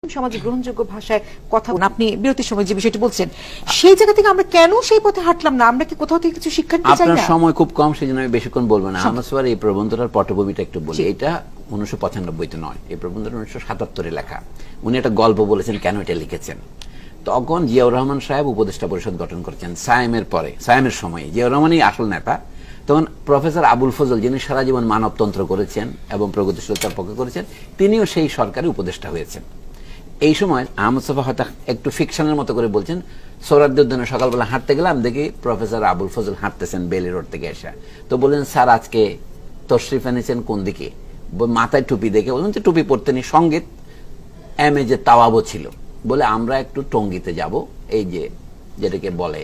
সমাজে গ্রহণযোগ্য ভাষায় কথা আপনি বিরতির সময় যে বিষয়টি বলছেন সেই জায়গা থেকে আমরা কেন সেই পথে হাঁটলাম না? আমরা কি কোথাও থেকে কিছু শিক্ষা নিতে চাই না? আপনার সময় খুব কম, সেজন্য আমি বেশিক্ষণ বলবো না। আহমদ সোহার এই প্রবন্ধটার পটভূমিটা একটু বলি। এটা 1995-তে নয়, এই প্রবন্ধটা 1977-এ লেখা। উনি একটা গল্প বলেছেন কেন এটা লিখেছেন। তখন জিয়াউর রহমান সাহেব উপদেষ্টা পরিষদ গঠন করেছেন সায়েমের পরে, সায়েমের সময়। জিয়াউর রহমানই আসল নেতা। তখন প্রফেসর আবুল ফজল, যিনি সারা জীবন মানবতন্ত্র করেছেন এবং প্রগতিশীলতার পক্ষে করেছেন, তিনিও সেই সরকারে উপদেষ্টা হয়েছেন। এই সময় আহমদ সোফা হয়তো একটু ফিকশনের মতো করে বলছেন, সৌরাদ্দি উদ্যানে সকালবেলা হাঁটতে গেলাম, দেখি প্রফেসর আবুল ফজল হাঁটতেছেন বেলি রোড থেকে এসে। তো বললেন, স্যার আজকে তশরিফ এনেছেন কোন দিকে? মাথায় টুপি দেখে বললেন যে টুপি পরতেনি, সঙ্গে এমএ যে তাওয়াবও ছিল। বলে আমরা একটু টঙ্গিতে যাব, এই যে যেটাকে বলে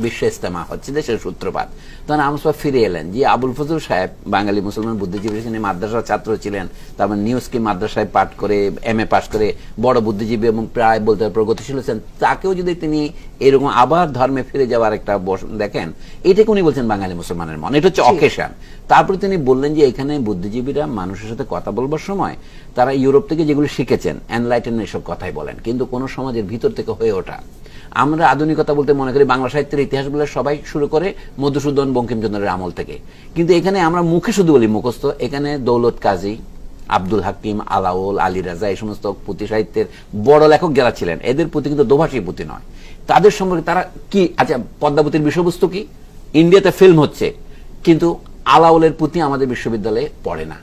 বিশ্ব ইস্তেমা হচ্ছে, দেশের সূত্রপাত। তখন আহমদ সোফা ফিরে এলেন। যে আবুল ফজল সাহেব বাঙালি মুসলমান বুদ্ধিজীবী, তিনি মাদ্রাসার ছাত্র ছিলেন, তারপর নিউজকে মাদ্রাসায় পাঠ করে এমএ পাশ করে বড় বুদ্ধিজীবী এবং প্রায় বলতে প্রগতিশীল হচ্ছেন। তাকেও যদি তিনি এরকম আবার ধর্মে ফিরে যাওয়ার একটা দেখেন, এটাকে উনি বলছেন বাঙালি মুসলমানের মন, এটা হচ্ছে অকেশন। তারপর তিনি বললেন যে এখানে বুদ্ধিজীবীরা মানুষের সাথে কথা বলবার সময় তারা ইউরোপ থেকে যেগুলো শিখেছেন, এনলাইটেনমেন্ট, এসব কথাই বলেন, কিন্তু কোন সমাজের ভিতর থেকে হয়ে ওঠা। আমরা আধুনিকতা বলতে মনে করি বাংলা সাহিত্যের ইতিহাস বলে সবাই শুরু করে মধুসূদন বঙ্কিমচন্দ্রের আমল থেকে, কিন্তু এখানে আমরা মুখে শুধু বলি মুখস্থ। এখানে দৌলত কাজী, আব্দুল হাকিম, আলাউল, আলী রাজা, এই সমস্ত পুঁথি সাহিত্যের বড় লেখক যারা ছিলেন, এদের পুঁথি কিন্তু দোভাষী পুঁথি নয়। তাদের সম্পর্কে তারা কি, আচ্ছা পদ্মাবতীর বিষয়বস্তু কি? ইন্ডিয়াতে ফিল্ম হচ্ছে, কিন্তু আলাউলের পুঁথি আমাদের বিশ্ববিদ্যালয়ে পড়ে না।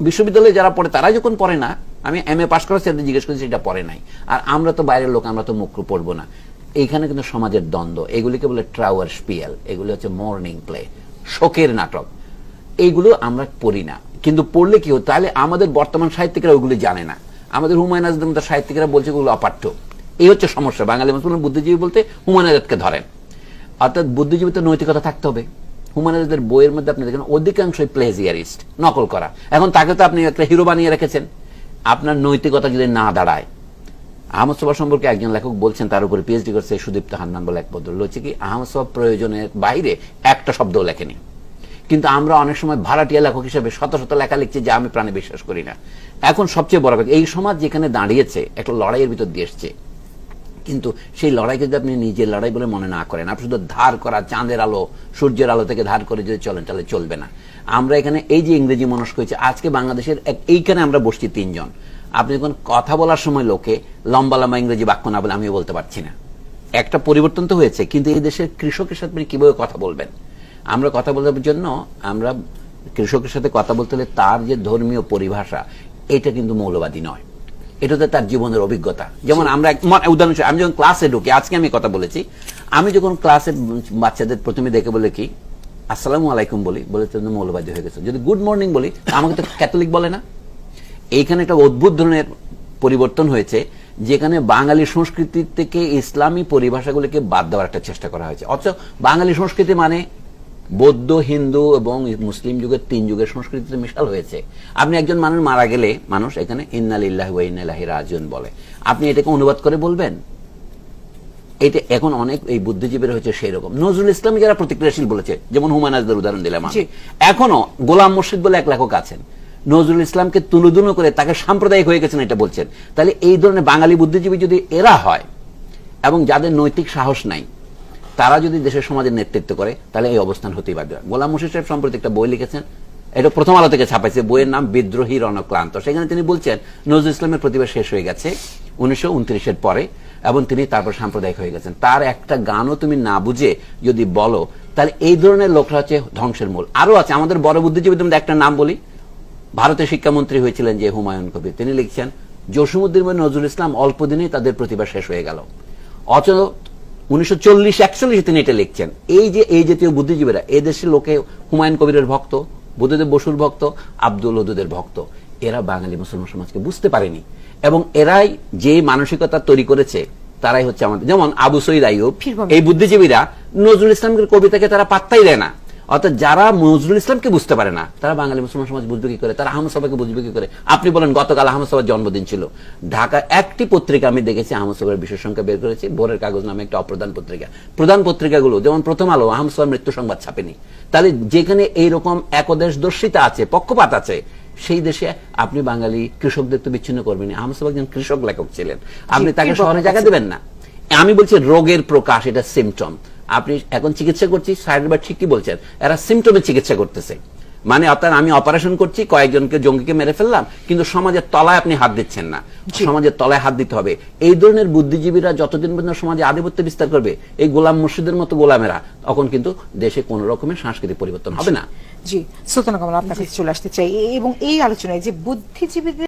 বিশ্ববিদ্যালয়ে যারা পড়ে তারাই যখন পড়ে না, আমি এমএ পাশ করেছি, জিজ্ঞেস করেছি, সেটা পড়ে নাই। আর আমরা তো বাইরের লোক, আমরা তো মুখ পড়বো না। এইখানে কিন্তু সমাজের দ্বন্দ্ব, এগুলিকে বলে ট্রাওয়ার স্পিয়াল, এগুলি হচ্ছে মর্নিং প্লে, শোকের নাটক। এইগুলো আমরা পড়ি না, কিন্তু পড়লে কি হতো? তাহলে আমাদের বর্তমান সাহিত্যিকরা ওইগুলি জানে না। আমাদের হুমায়ুন আজাদের মতো সাহিত্যিকরা বলছে ওগুলো অপাঠ্য। এই হচ্ছে সমস্যা। বাঙালি মুসলমান বুদ্ধিজীবী বলতে হুমায়ুন আজাদকে ধরেন, অর্থাৎ বুদ্ধিজীবীতে নৈতিকতা থাকতে হবে। হুমায়ুন আজাদের বইয়ের মধ্যে আপনি দেখেন অধিকাংশই প্লেজিয়ারিস্ট, নকল করা। এখন তাকে তো আপনি একটা হিরো বানিয়ে রেখেছেন। আপনার নৈতিকতা যদি না দাঁড়ায়, আহমদ সোফা সম্পর্কে একজন লেখক বলছেন, তার উপরে পিএইচডি করছে সুদীপ্ত হান্নান বলে এক ভদ্রলোক, হচ্ছে কি আহমদ সোফা প্রয়োজনের বাইরে একটা শব্দও লেখেনি। কিন্তু আমরা অনেক সময় ভাড়াটিয়া লেখক হিসেবে শত শত লেখা লিখছি, যা আমি প্রাণে বিশ্বাস করি না। এখন সবচেয়ে বড় কথা, এই সমাজ যেখানে দাঁড়িয়েছে একটা লড়াইয়ের ভিতর দিয়ে এসছে, কিন্তু সেই লড়াইকে যদি আপনি নিজের লড়াই বলে মনে না করেন, আপনি শুধু ধার করা চাঁদের আলো, সূর্যের আলো থেকে ধার করে যদি চলেন, তাহলে চলবে না। আমরা এখানে এই যে ইংরেজি মনস্ক হয়েছে, আজকে বাংলাদেশের এইখানে আমরা বসছি তিনজন, আপনি যখন কথা বলার সময় লোকে লম্বা লম্বা ইংরেজি বাক্য না বলে, আমিও বলতে পারছি না। একটা পরিবর্তন তো হয়েছে, কিন্তু এই দেশের কৃষকের সাথে কিভাবে কথা বলবেন? আমরা কথা বলার জন্য, আমরা কৃষকের সাথে কথা বলতে হলে তার যে ধর্মীয় পরিভাষা, এটা কিন্তু মৌলবাদী নয়, এটাতে তার জীবনের অভিজ্ঞতা। যেমন আমরা উদাহরণ, আমি যখন ক্লাসে ঢুকি, আজকে আমি কথা বলেছি, আমি যখন ক্লাসে বাচ্চাদের প্রথমে দেখে বলে কি আসসালামু আলাইকুম বলি, বলে তুমি মৌলবাদী হয়ে গেছো। যদি গুড মর্নিং বলি, আমাকে তো ক্যাথলিক বলে না। এইখানে একটা অদ্ভুত ধরনের পরিবর্তন হয়েছে, যেখানে বাঙালি সংস্কৃতি থেকে ইসলামী পরিভাষাগুলিকে বাদ দেওয়ার একটা চেষ্টা করা হয়েছে। অথচ বাঙালি সংস্কৃতি মানে বৌদ্ধ, হিন্দু এবং মুসলিম যুগের তিন যুগের সংস্কৃতিতে মিশাল হয়েছে। আপনি একজন মানুষ মারা গেলে মানুষ এখানে ইন্না লিল্লাহি ওয়া ইন্না ইলাইহি রাজিউন বলে, আপনি এটাকে অনুবাদ করে বলবেন? এটা এখন অনেক এই বুদ্ধিজীবীরা হচ্ছে সেই রকম। নজরুল ইসলাম যারা প্রতিক্রিয়াশীল বলেছে, যেমন হুমায়ুন আজাদের উদাহরণ দিলাম। এখনো গোলাম মুর্শিদ বলে এক লেখক আছেন, নজরুল ইসলামকে তুলুদুলু করে তাকে সাম্প্রদায়িক হয়ে গেছেন এটা বলছেন। তাহলে এই ধরনের বাঙালি বুদ্ধিজীবী যদি এরা হয়, এবং যাদের নৈতিক সাহস নাই, তারা যদি দেশের সমাজের নেতৃত্ব করে, তাহলে এই অবস্থান হতেই বাধ্য। গোলাম মুর্শিদ সাহেব সম্প্রতি একটা বই লিখেছেন, এটা প্রথম আলো থেকে ছাপাইছে, বইয়ের নাম বিদ্রোহী রণক্লান্ত। সেখানে তিনি বলছেন নজরুল ইসলামের প্রতিভা শেষ হয়ে গেছে 1929-এর পরে, এবং তিনি তারপর সাম্প্রদায়িক হয়ে গেছেন। তার একটা গানও তুমি না বুঝে যদি বলো, তাহলে এই ধরনের লোকরা হচ্ছে ধ্বংসের মূল। আরো আছে আমাদের বড় বুদ্ধিজীবীদের মধ্যে একটা নাম বলি, ভারতের শিক্ষামন্ত্রী হয়েছিলেন যে হুমায়ুন কবির, তিনি লিখছেন জসীমউদ্দিন নজরুল ইসলাম অল্প দিনেই তাদের প্রতিভা শেষ হয়ে গেল। অথচ 1940-41 তিনি এটা লিখছেন। এই জাতীয় বুদ্ধিজীবীরা এই দেশের লোকে হুমায়ুন কবিরের ভক্ত, বুদ্ধদেব বসুর ভক্ত, আব্দুল ওদুদের ভক্ত। এরা বাঙালি মুসলমান সমাজকে বুঝতে পারেনি, এবং এরাই যে মানসিকতা তৈরি করেছে, তারাই হচ্ছে আমাদের। যেমন আবু সঈদ আইয়ুব, এই বুদ্ধিজীবীরা নজরুল ইসলামের কবিতাকে তারা পাত্তাই দেয় না। অর্থাৎ যারা নজরুল ইসলামকে বুঝতে পারে না, তারা বাঙালি মুসলমান সমাজ বুঝবে কি করে? তারা আহমদ সোফাকে বুঝবে কি করে? আপনি বলেন, গতকাল আহমদ সোফার জন্মদিন ছিল, ঢাকা একটি পত্রিকা আমি দেখেছি আহমদ সোফার বিশেষ সংখ্যা বের করেছে, ভোরের কাগজ নামে একটা অপ্রধান পত্রিকা। প্রধান পত্রিকাগুলো যেমন প্রথম আলো আহমদ সোফার মৃত্যু সংবাদ ছাপেনি। তাহলে যেখানে এইরকম একদেশদর্শিতা আছে, পক্ষপাত আছে, সেই দেশে আপনি বাঙালি কৃষকদের তো বিচ্ছিন্ন করবেন। আহমদ সাহেব একজন কৃষক লেখক ছিলেন, আপনি তাকে শহরে জায়গা দেবেন না? আমি বলছি রোগের প্রকাশ, এটা সিমটম। আপনি এখন চিকিৎসা করছি, সাহেব ঠিকই বলছেন, এরা সিমটমের চিকিৎসা করতেছে। মানে আপনার আমি অপারেশন করছি, কয়েকজনকে জঙ্গিকে মেরে ফেললাম, কিন্তু সমাজের তলায় আপনি হাত দিচ্ছেন না। সমাজের তলায় হাত দিতে হবে। এই ধরনের বুদ্ধিজীবীরা যতদিন পর্যন্ত সমাজে আধিপত্য বিস্তার করবে, এই গোলাম মুর্শিদের মতো গোলামেরা, তখন কিন্তু দেশে কোন রকমের সাংস্কৃতিক পরিবর্তন হবে না। জি, সুলতানা কামাল, আপনার কাছে চলে আসতে চাই এবং এই আলোচনায় যে বুদ্ধিজীবীদের